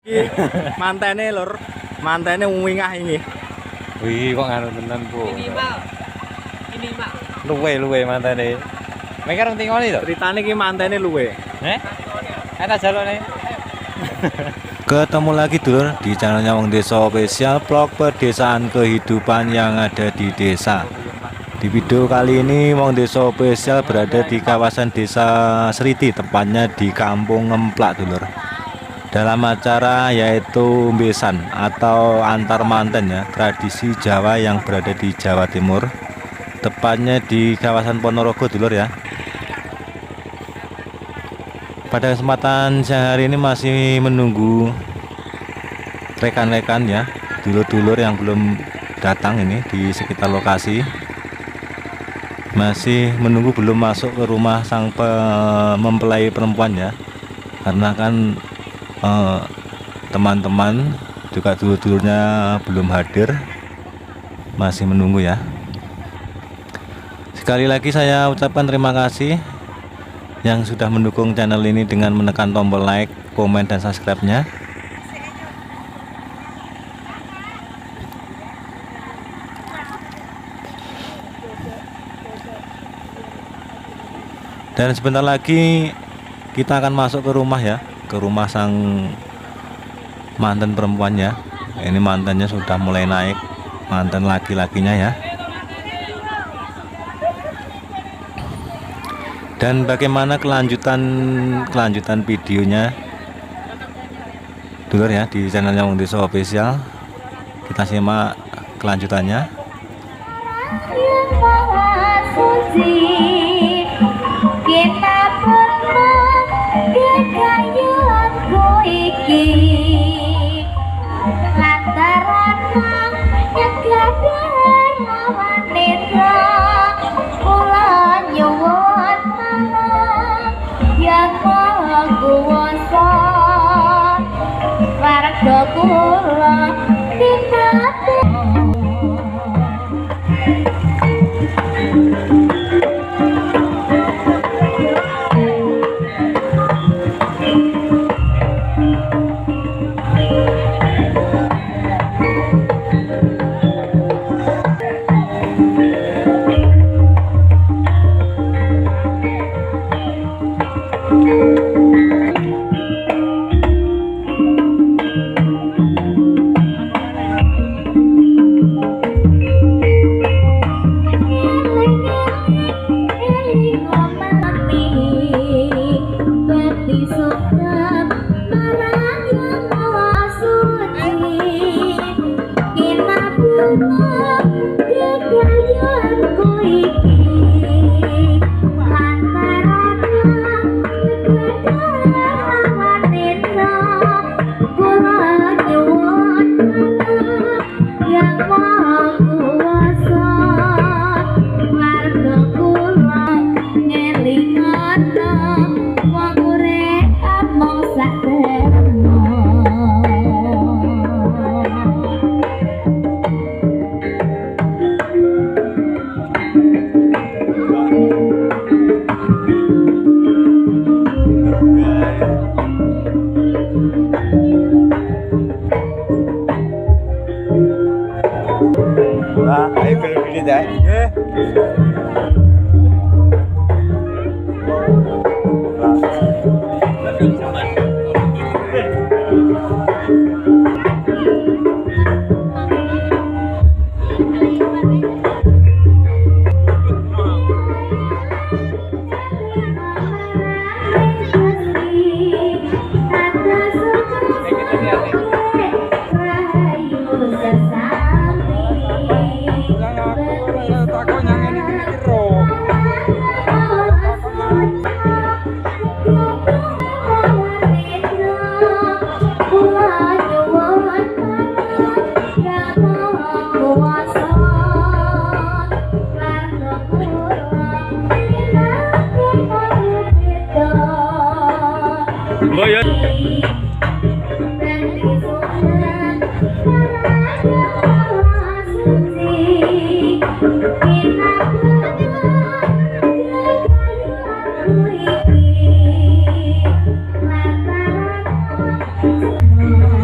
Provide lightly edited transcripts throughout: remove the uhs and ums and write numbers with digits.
Mantene lur, mantene wingah ini. Wih, kok nganu tenan, Bu. Ini mak. Luwe mantene. Mereka rong tingoni to? Ceritane iki mantene luwe. Enak jalone. Ketemu lagi dulur di channelnya Wong Desa Official, vlog pedesaan kehidupan yang ada di desa. Di video kali ini Wong Desa Official berada di kawasan Desa Sriti, tepatnya di Kampung Ngemplak dulur. Dalam acara yaitu besan atau antar manten ya, tradisi Jawa yang berada di Jawa Timur, tepatnya di kawasan Ponorogo dulur ya. Pada kesempatan siang hari ini masih menunggu rekan-rekan ya, dulur-dulur yang belum datang ini di sekitar lokasi, masih menunggu belum masuk ke rumah sang mempelai perempuan ya, karena kan teman-teman juga dulur-dulurnya belum hadir, masih menunggu ya. Sekali lagi saya ucapkan terima kasih yang sudah mendukung channel ini dengan menekan tombol like, komen, dan subscribe-nya. Dan sebentar lagi kita akan masuk ke rumah ya, ke rumah sang mantan perempuannya. Ini mantannya sudah mulai naik, mantan laki-lakinya ya. Dan bagaimana kelanjutan videonya dulur ya di channelnya Wong Desa Official. Kita simak kelanjutannya. Kita pernah kekayuanku iki lantaran yang kadang lawan netra kula nyuwun malam yang maha kuwasa warga kula ditaati. Ayo pilih dah. Oh ya. Kita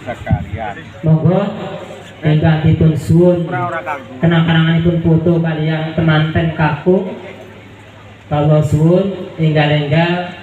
Sekalian. Monggo ingkang dipun suwun kenang-kenanganipun foto kaliyan temanten kakung kawula suwun enggal-enggal